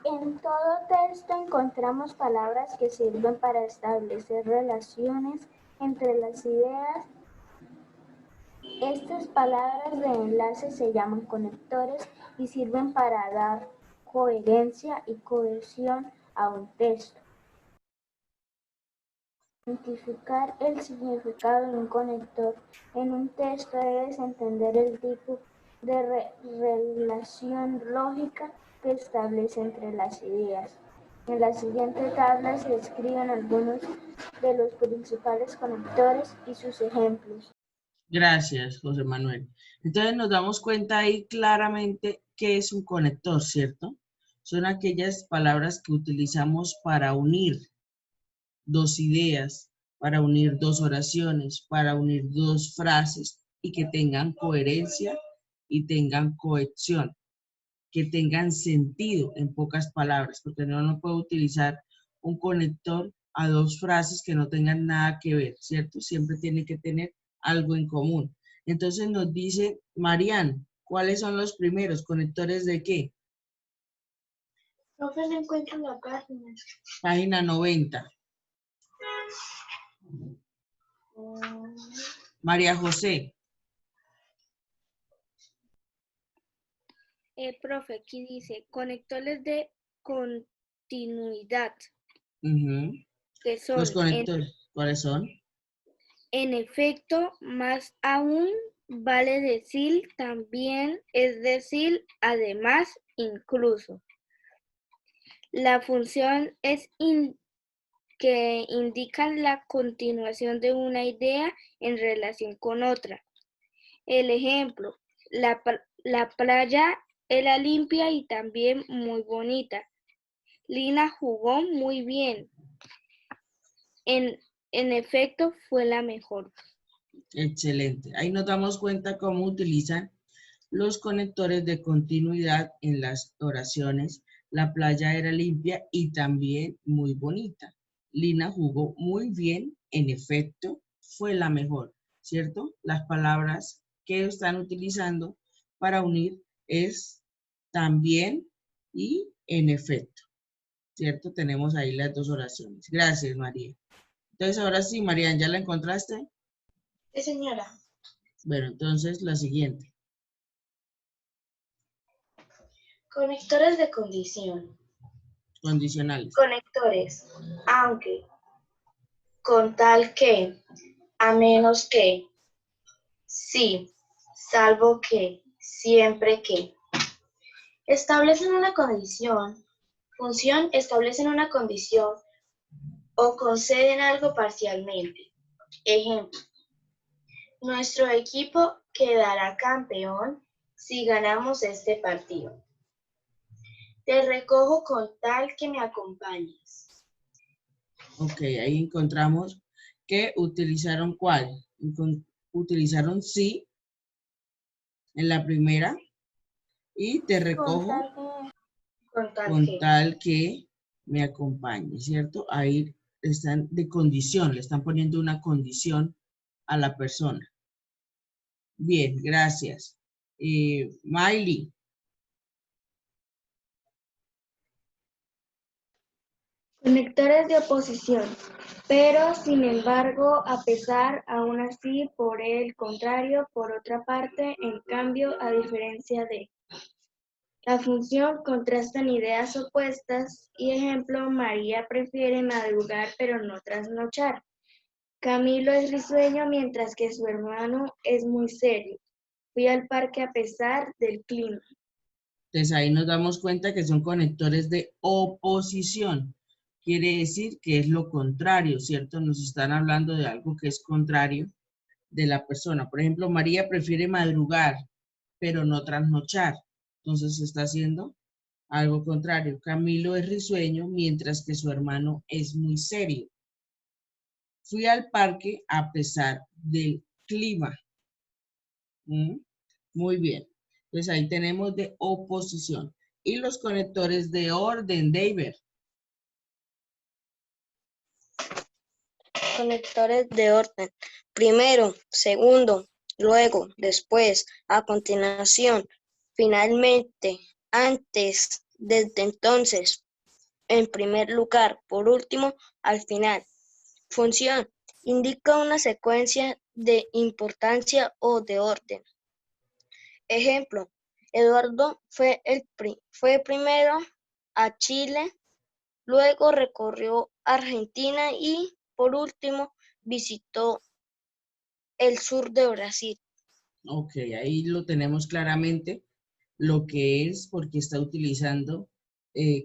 En todo texto encontramos palabras que sirven para establecer relaciones entre las ideas. Estas palabras de enlace se llaman conectores y sirven para dar coherencia y cohesión a un texto. Identificar el significado de un conector en un texto debes entender el tipo de relación lógica que establece entre las ideas. En la siguiente tabla se describen algunos de los principales conectores y sus ejemplos. Gracias, José Manuel. Entonces nos damos cuenta ahí claramente qué es un conector, ¿cierto? Son aquellas palabras que utilizamos para unir dos ideas, para unir dos oraciones, para unir dos frases y que tengan coherencia y tengan cohesión, que tengan sentido en pocas palabras, porque no puedo utilizar un conector a dos frases que no tengan nada que ver, ¿cierto? Siempre tiene que tener algo en común. Entonces nos dice Marian, ¿cuáles son los primeros conectores de qué? No se encuentra en la página. Página 90. María José. Profe, aquí dice conectores de continuidad, que son, Los conectores, ¿cuáles son? En efecto, más aún, vale decir, también, es decir, además, incluso. La función es que indican la continuación de una idea en relación con otra. El ejemplo, la playa era limpia y también muy bonita. Lina jugó muy bien. En efecto, fue la mejor. Excelente. Ahí nos damos cuenta cómo utilizan los conectores de continuidad en las oraciones. La playa era limpia y también muy bonita. Lina jugó muy bien, en efecto, fue la mejor, ¿cierto? Las palabras que están utilizando para unir es también y en efecto, ¿cierto? Tenemos ahí las dos oraciones. Gracias, María. Entonces, ahora sí, Marian, ¿ya la encontraste? Sí, señora. Bueno, entonces la siguiente. Conectores de condición. Condicionales. Conectores, aunque, con tal que, a menos que, sí, salvo que, siempre que. Establecen una condición, establecen una condición o conceden algo parcialmente. Ejemplo, nuestro equipo quedará campeón si ganamos este partido. Te recojo con tal que me acompañes. Ok, ahí encontramos que utilizaron ¿cuál? Utilizaron sí en la primera y te recojo con tal que me acompañe, ¿cierto? Ahí están de condición, le están poniendo una condición a la persona. Bien, gracias. Miley. Conectores de oposición, pero sin embargo, a pesar, aún así, por el contrario, por otra parte, en cambio, a diferencia de. La función contrastan ideas opuestas y ejemplo, María prefiere madrugar pero no trasnochar. Camilo es risueño mientras que su hermano es muy serio. Fui al parque a pesar del clima. Entonces ahí nos damos cuenta que son conectores de oposición. Quiere decir que es lo contrario, ¿cierto? Nos están hablando de algo que es contrario de la persona. Por ejemplo, María prefiere madrugar, pero no trasnochar. Entonces está haciendo algo contrario. Camilo es risueño, mientras que su hermano es muy serio. Fui al parque a pesar del clima. Muy bien. Entonces ahí tenemos de oposición. Y los conectores de orden, David. Conectores de orden. Primero, segundo, luego, después, a continuación, finalmente, antes, desde entonces, en primer lugar, por último, al final. Función. Indica una secuencia de importancia o de orden. Ejemplo, Eduardo fue primero a Chile, luego recorrió Argentina y, por último, visitó el sur de Brasil. Ok, ahí lo tenemos claramente, lo que es porque está utilizando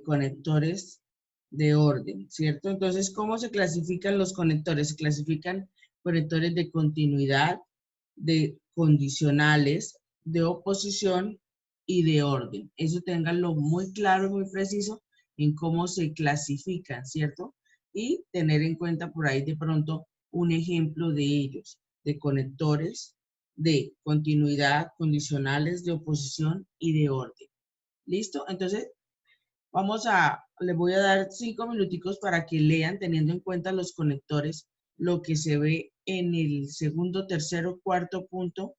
conectores de orden, ¿cierto? Entonces, ¿cómo se clasifican los conectores? Se clasifican conectores de continuidad, de condicionales, de oposición y de orden. Eso ténganlo muy claro, muy preciso en cómo se clasifican, ¿cierto? Y tener en cuenta por ahí de pronto un ejemplo de ellos, de conectores de continuidad, condicionales, de oposición y de orden. ¿Listo? Entonces, les voy a dar 5 minuticos para que lean teniendo en cuenta los conectores, lo que se ve en el segundo, tercero, cuarto punto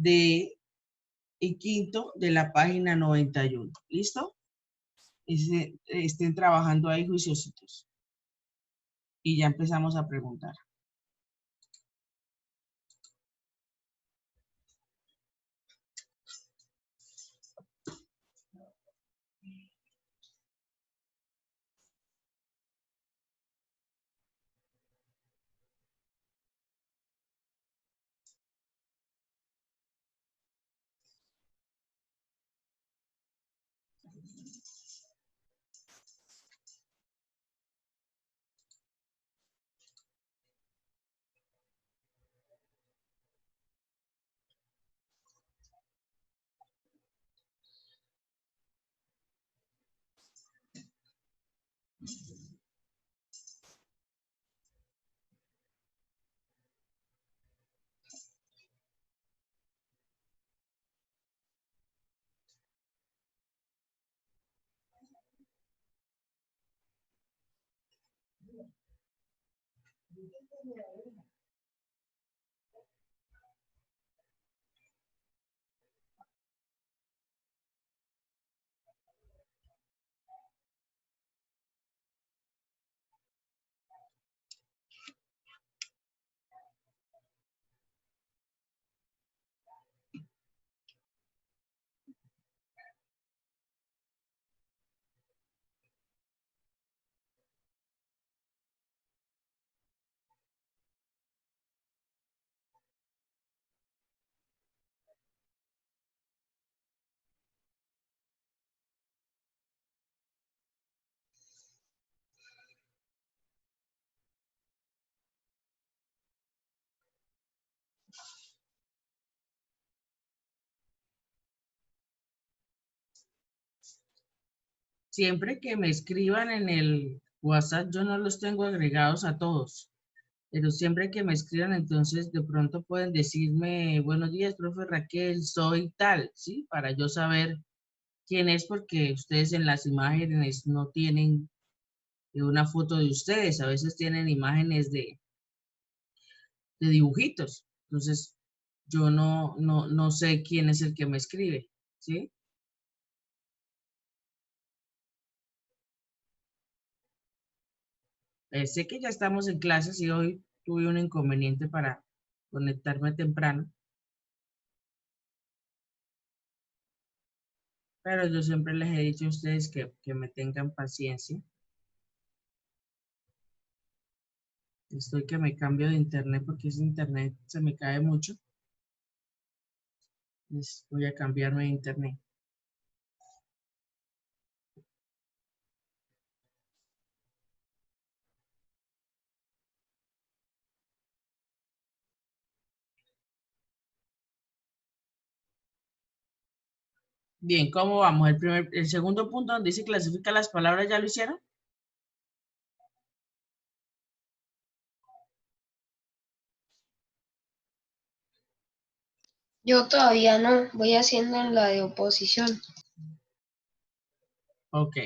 y quinto de la página 91. ¿Listo? Estén trabajando ahí juiciositos. Y ya empezamos a preguntar. Siempre que me escriban en el WhatsApp, yo no los tengo agregados a todos, pero siempre que me escriban, entonces de pronto pueden decirme, buenos días, profe Raquel, soy tal, ¿sí? Para yo saber quién es, porque ustedes en las imágenes no tienen una foto de ustedes, a veces tienen imágenes de dibujitos, entonces yo no sé quién es el que me escribe, ¿sí? Sé que ya estamos en clases y hoy tuve un inconveniente para conectarme temprano, pero yo siempre les he dicho a ustedes que me tengan paciencia. Estoy que me cambio de internet porque ese internet se me cae mucho. Entonces voy a cambiarme de internet. Bien, ¿cómo vamos? El segundo punto donde dice clasifica las palabras, ¿ya lo hicieron? Yo todavía no, voy haciendo en la de oposición. Ok.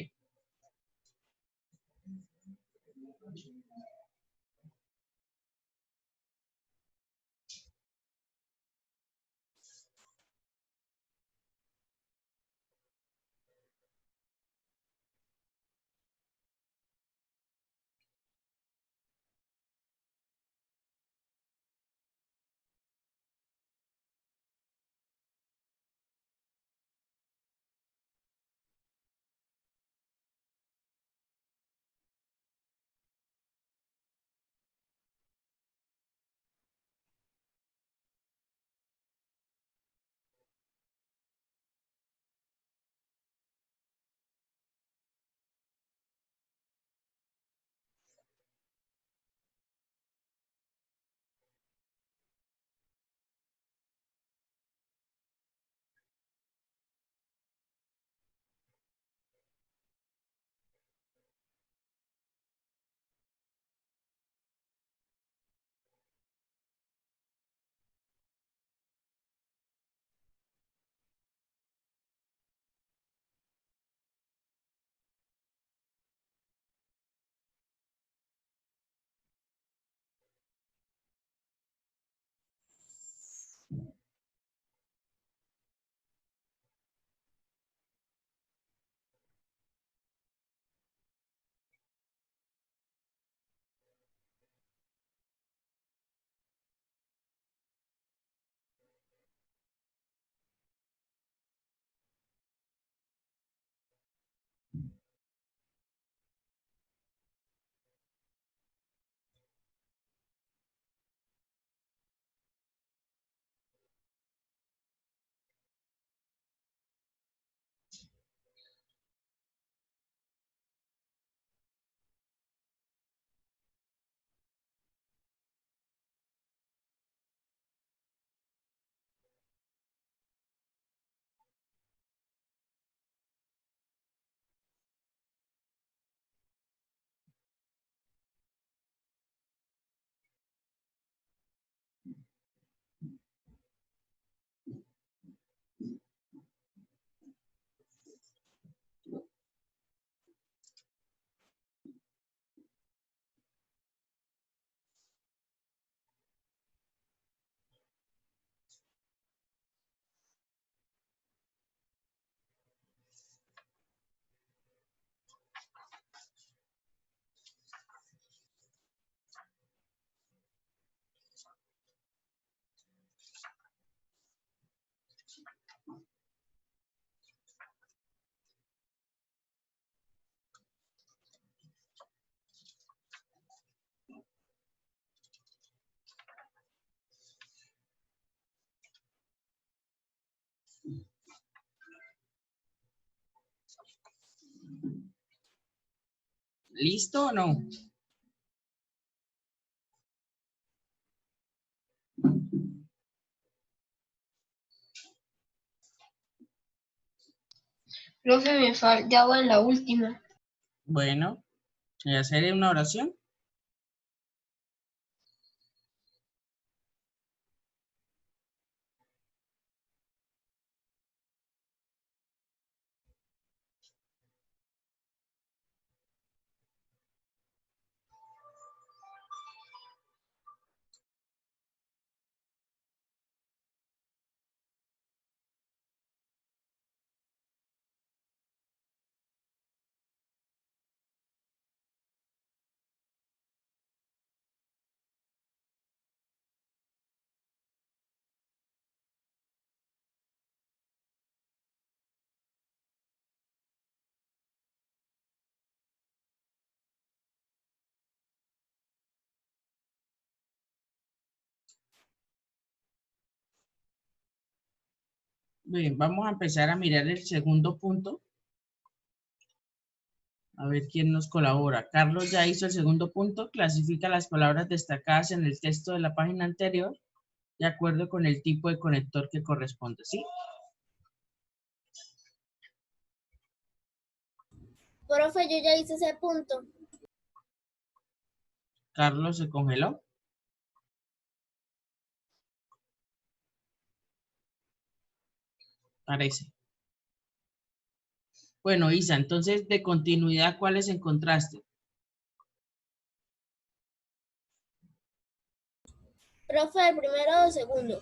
¿Listo o no? Profe, me faltaba la última. Bueno, voy a hacer una oración. Bien, vamos a empezar a mirar el segundo punto. A ver quién nos colabora. Carlos ya hizo el segundo punto. Clasifica las palabras destacadas en el texto de la página anterior de acuerdo con el tipo de conector que corresponde, ¿sí? Profe, yo ya hice ese punto. Carlos se congeló. Parece. Bueno, Isa, entonces de continuidad, ¿cuáles encontraste? Profe, el primero o segundo.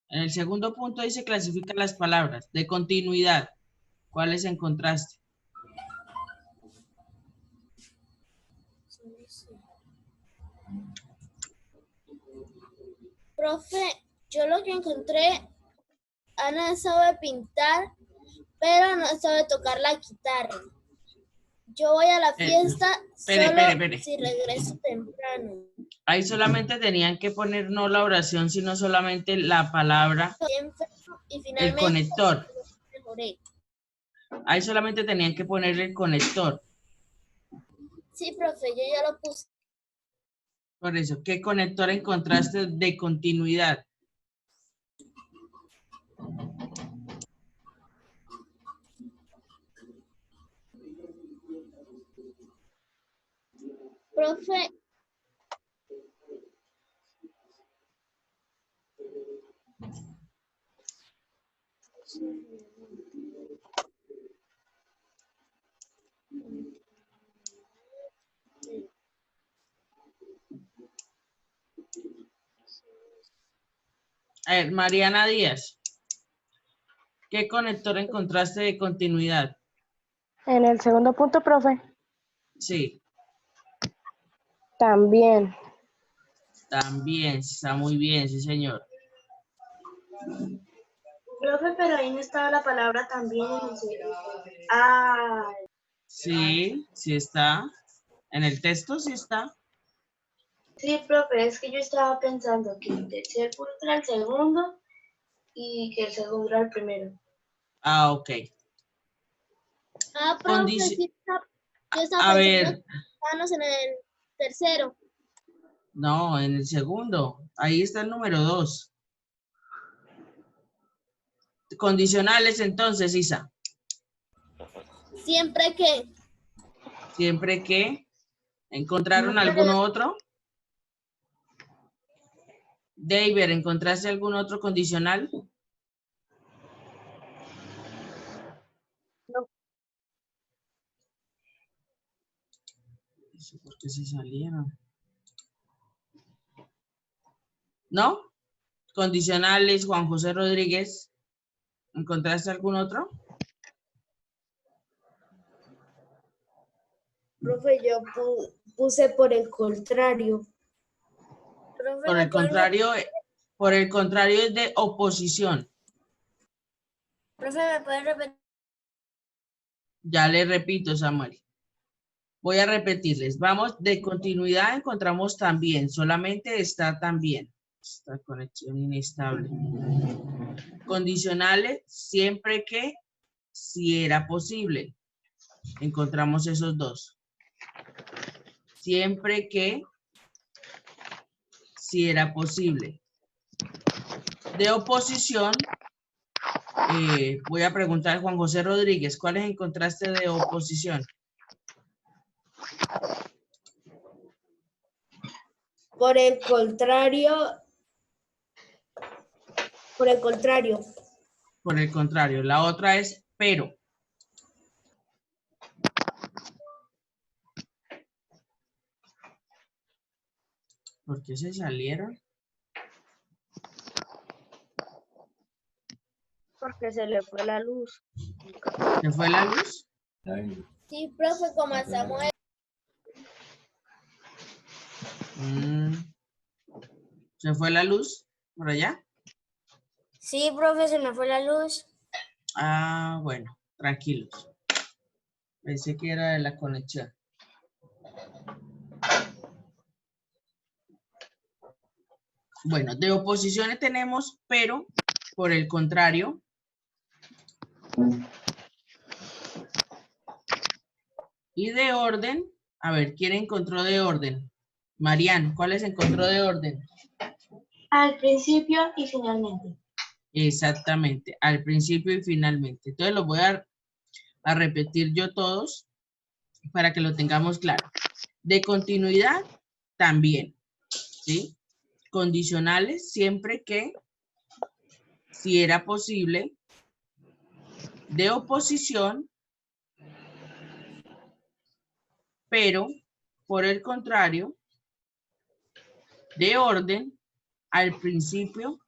En el segundo punto dice clasifica las palabras. De continuidad, ¿cuáles encontraste? Profe, yo lo que encontré, Ana sabe pintar, pero no sabe tocar la guitarra. Yo voy a la fiesta espere. si regreso temprano. Ahí solamente tenían que poner no la oración, sino solamente la palabra, Y el finalmente conector. mejoré. Ahí solamente tenían que poner el conector. Sí, profe, yo ya lo puse. Por eso, ¿qué conector encontraste de continuidad? Profe, A ver, Mariana Díaz, ¿qué conector encontraste de continuidad? En el segundo punto, profe, Sí, también. también, está muy bien, sí, señor. Profe, pero ahí no estaba la palabra también en el segundo. Ah, Sí, sí está. En el texto sí está. sí, profe, es que yo estaba pensando que el tercer punto era el segundo y que el segundo era el primero. Ah, ok. profe, sí, yo estaba A pensando ver, que en el tercero. no, en el segundo. Ahí está el número 2. Condicionales entonces, Isa. Siempre que. Siempre que encontraron alguno otro. David, ¿encontraste algún otro condicional? No. ¿Por qué se salieron? ¿No? Condicionales, Juan José Rodríguez. ¿Encontraste algún otro? Profe, yo puse por el contrario. Profe, Por el contrario es de oposición. Profe, ¿me pueden repetir? Ya le repito, Samuel. Voy a repetirles. Vamos, de continuidad encontramos también. Solamente está también. Esta conexión inestable. Condicionales, siempre que, si era posible. Encontramos esos dos. Siempre que, si era posible. De oposición, voy a preguntar a Juan José Rodríguez, ¿cuáles encontraste de oposición? Por el contrario. Por el contrario. Por el contrario. La otra es pero. ¿Por qué se salieron? Porque se le fue la luz. ¿Se fue la luz? Sí, profe, como a Samuel. ¿Se fue la luz por allá? Sí, profe, se me fue la luz. Ah, bueno, tranquilos. Pensé que era de la conexión. Bueno, de oposiciones tenemos, pero, por el contrario. Y de orden, a ver, ¿quién encontró de orden? Marian, ¿cuáles encontró de orden? Al principio y finalmente. Exactamente, al principio y finalmente. Entonces los voy a repetir yo todos para que lo tengamos claro. De continuidad, también, ¿sí? Condicionales, siempre que, si era posible. De oposición, pero, por el contrario. De orden, al principio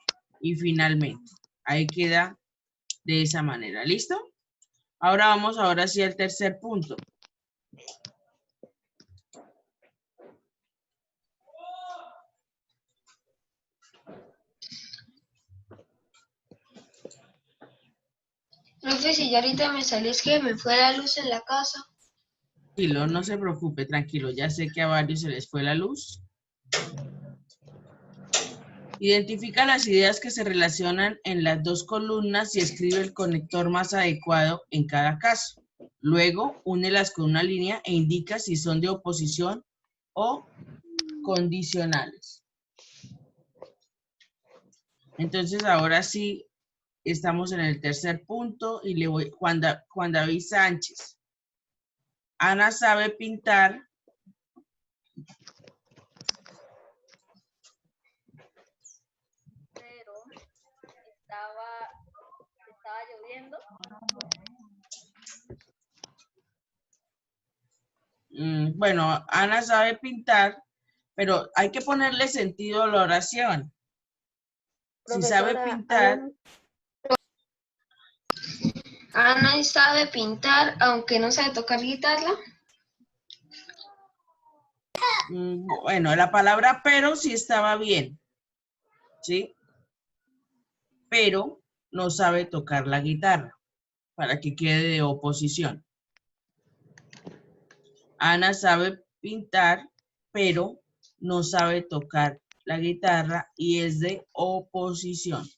y finalmente. Ahí queda de esa manera. ¿Listo? Ahora vamos sí al tercer punto. Profe, si ya ahorita me salió es que me fue la luz en la casa. Tranquilo, no se preocupe, tranquilo. Ya sé que a varios se les fue la luz. Identifica las ideas que se relacionan en las dos columnas y escribe el conector más adecuado en cada caso. Luego, únelas con una línea e indica si son de oposición o condicionales. Entonces, ahora sí, estamos en el tercer punto y le voy, Juan David Sánchez. Ana sabe pintar. Pero estaba lloviendo. Bueno, Ana sabe pintar, pero hay que ponerle sentido a la oración. Si sabe pintar. Ana sabe pintar, aunque no sabe tocar guitarra. Bueno, la palabra pero sí estaba bien, ¿sí? Pero no sabe tocar la guitarra, para que quede de oposición. Ana sabe pintar, pero no sabe tocar la guitarra y es de oposición.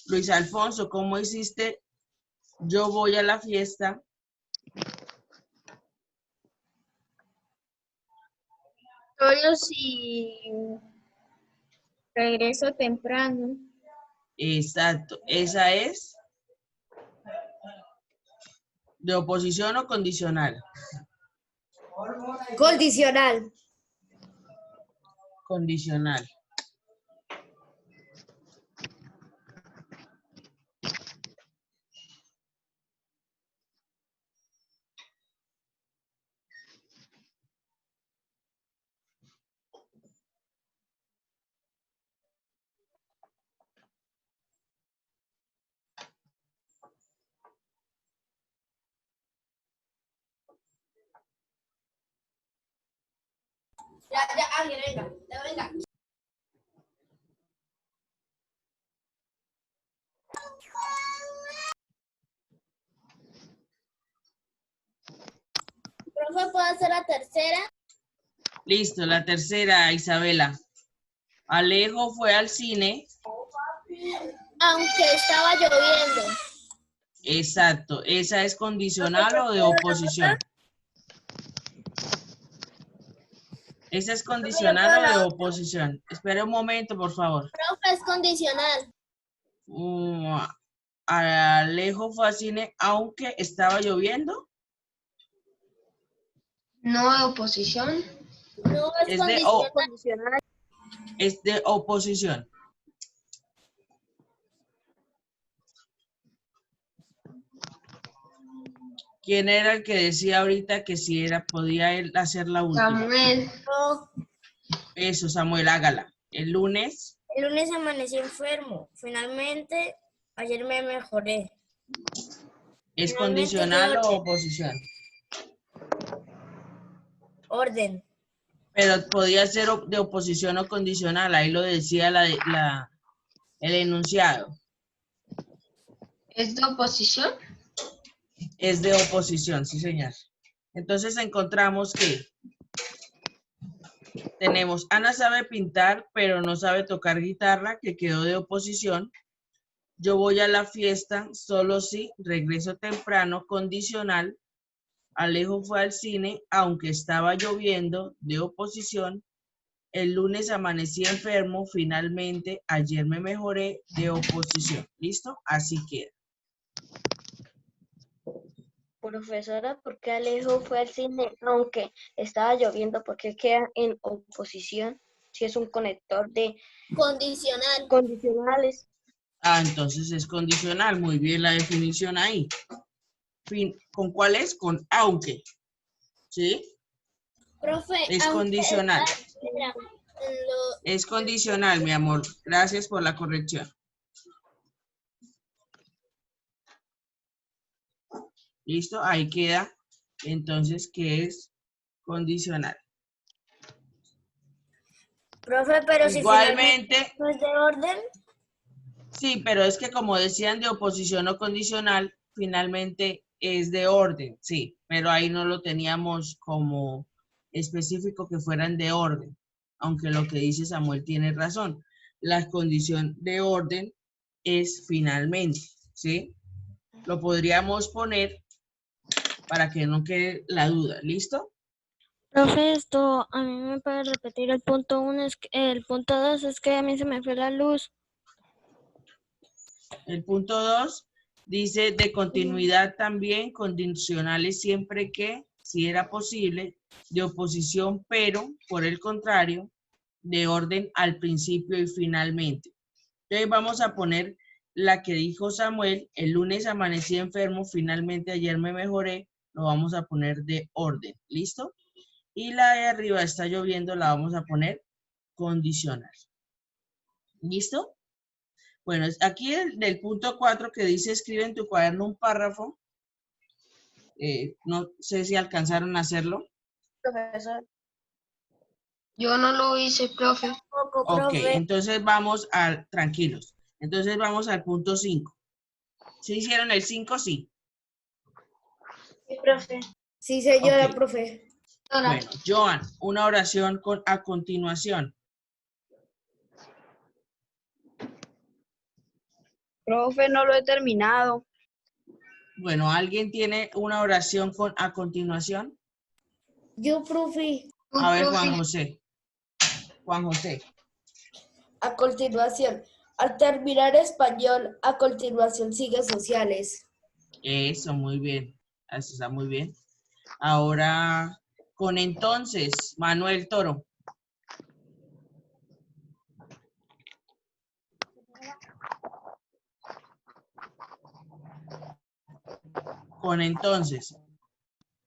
Luis Alfonso, ¿cómo hiciste? Yo voy a la fiesta. Solo si regreso temprano. Exacto, esa es de oposición o condicional. Condicional. Condicional. Ya, alguien, venga. Profe, ¿puedo hacer la tercera? Listo, la tercera, Isabela. Alejo fue al cine. Aunque estaba lloviendo. Exacto, ¿esa es condicional o de oposición? ¿Esa es condicional o de oposición? Espera un momento, por favor. Profe, es condicional. Alejo fue al cine aunque estaba lloviendo. No de oposición. No es condicional. Es de oposición. ¿Quién era el que decía ahorita que si era, podía él hacer la última? Samuel. No. Eso, Samuel, hágala. El lunes Amanecí enfermo. Finalmente, ayer me mejoré. ¿es Finalmente, condicional ¿qué o orden? oposición? Orden. Pero podía ser de oposición o condicional. Ahí lo decía el enunciado. ¿Es de oposición? Es de oposición, sí, señor. Entonces encontramos que tenemos, Ana sabe pintar, pero no sabe tocar guitarra, que quedó de oposición. Yo voy a la fiesta, solo si regreso temprano, condicional. Alejo fue al cine, aunque estaba lloviendo, de oposición. El lunes amanecí enfermo, finalmente, ayer me mejoré, de oposición. ¿Listo? Así queda. Profesora, ¿por qué Alejo fue al cine aunque estaba lloviendo? ¿Por qué queda en oposición si es un conector de Condicional. condicionales? Entonces es condicional. Muy bien la definición ahí. ¿Con cuál es? Con aunque. ¿Sí? Profe, Es condicional. lo, Es condicional, mi amor. Gracias por la corrección. ¿Listo? Ahí queda. Entonces, ¿qué es condicional? profe, pero Igualmente, si finalmente no es de orden. sí, pero es que como decían de oposición o condicional, finalmente es de orden, sí, pero ahí no lo teníamos como específico que fueran de orden, aunque lo que dice Samuel tiene razón. La condición de orden es finalmente, ¿sí? Lo podríamos poner para que no quede la duda, ¿listo? Profe, esto, a mí me puede repetir el punto 1, el punto 2 es que a mí se me fue la luz. El punto 2 dice de continuidad también, condicionales siempre que, si era posible, de oposición, pero, por el contrario, de orden al principio y finalmente. Entonces vamos a poner la que dijo Samuel, el lunes amanecí enfermo, finalmente ayer me mejoré, lo vamos a poner de orden, ¿listo? Y la de arriba está lloviendo, la vamos a poner condicional. ¿Listo? Bueno, aquí del punto 4 que dice escribe en tu cuaderno un párrafo. No sé si alcanzaron a hacerlo. Profesor. Yo no lo hice, profe. Poco, Ok, profe. entonces vamos tranquilos. Entonces vamos al punto 5. ¿Sí hicieron el 5? Sí. Sí, profe. Sí, señora, Ok. profe. Bueno, Joan, una oración a continuación. Profe, no lo he terminado. Bueno, ¿alguien tiene una oración a continuación? Yo, profe. A ver, Profe. Juan José. Juan José. A continuación, al terminar español, a continuación sigue sociales. Eso, muy bien. Eso está muy bien. Ahora, con entonces, Manuel Toro. Con entonces.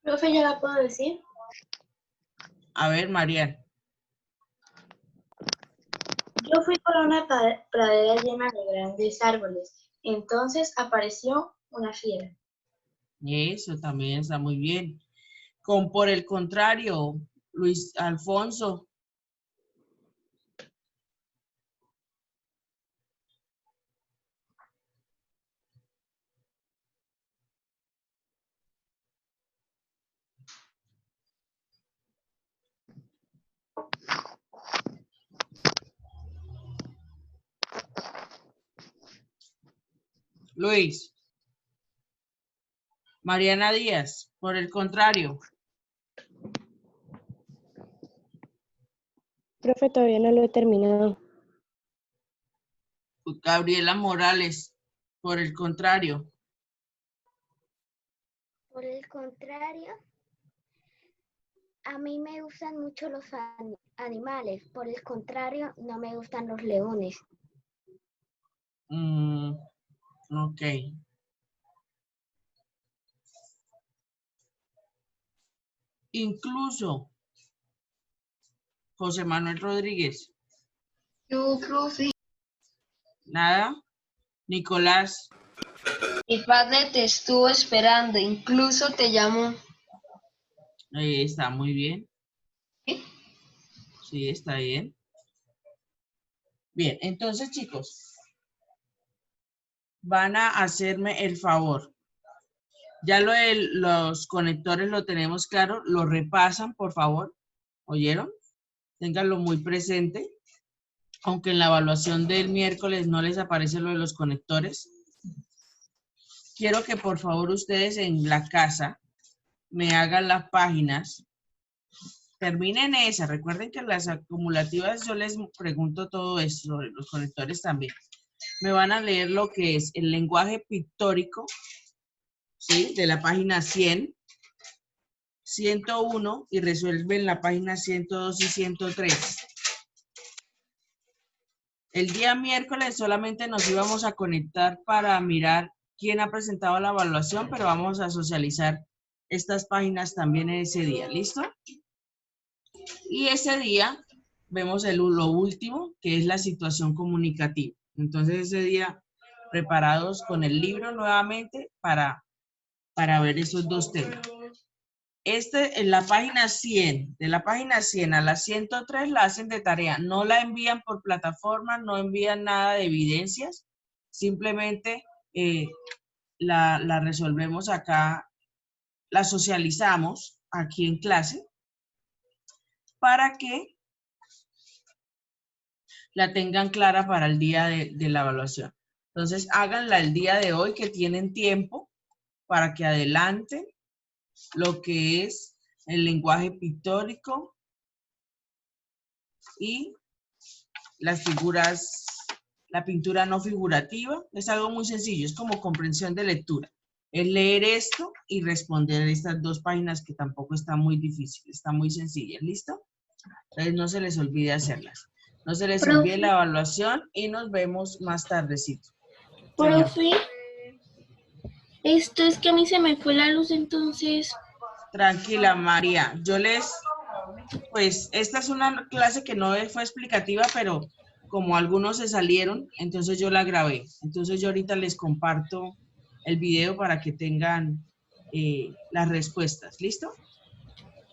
Profe, ¿ya la puedo decir? A ver, Marian. Yo fui por una pradera llena de grandes árboles. Entonces apareció una fiera. Eso también está muy bien. Por el contrario, Luis Alfonso. Luis. Mariana Díaz, por el contrario. Profe, todavía no lo he terminado. Gabriela Morales, por el contrario. Por el contrario, a mí me gustan mucho los animales. Por el contrario, no me gustan los leones. Ok. Incluso José Manuel Rodríguez. No, profe. Nada. Nicolás. Mi padre te estuvo esperando, incluso te llamó. Está muy bien. ¿Sí? Sí, está bien. Bien, entonces, chicos, van a hacerme el favor. Ya lo de los conectores lo tenemos claro. Lo repasan, por favor. ¿Oyeron? Ténganlo muy presente. Aunque en la evaluación del miércoles no les aparece lo de los conectores. Quiero que por favor ustedes en la casa me hagan las páginas. Terminen esa. Recuerden que en las acumulativas yo les pregunto todo esto, sobre los conectores también. Me van a leer lo que es el lenguaje pictórico, ¿sí? De la página 100, 101 y resuelven la página 102 y 103. El día miércoles solamente nos íbamos a conectar para mirar quién ha presentado la evaluación, pero vamos a socializar estas páginas también en ese día, ¿listo? Y ese día vemos lo último, que es la situación comunicativa. Entonces ese día preparados con el libro nuevamente para ver esos dos temas. En la página 100, de la página 100 a la 103 la hacen de tarea, no la envían por plataforma, no envían nada de evidencias, simplemente la resolvemos acá, la socializamos aquí en clase para que la tengan clara para el día de la evaluación. Entonces háganla el día de hoy que tienen tiempo para que adelanten lo que es el lenguaje pictórico y las figuras, la pintura no figurativa. Es algo muy sencillo, es como comprensión de lectura. Es leer esto y responder estas dos páginas que tampoco está muy difícil, está muy sencilla. ¿Listo? Entonces no se les olvide hacerlas. No se les olvide la evaluación y nos vemos más tardecito. Profe, esto es que a mí se me fue la luz, entonces... Tranquila, María. Pues esta es una clase que no fue explicativa, pero como algunos se salieron, entonces yo la grabé. Entonces yo ahorita les comparto el video para que tengan las respuestas. ¿Listo?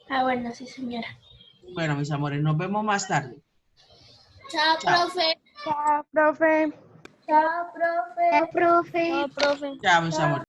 Ah, bueno, sí, señora. Bueno, mis amores, nos vemos más tarde. Chao, profe. Chao, profe. Chao, profe. Profe. No, profe. Chao, mis amores.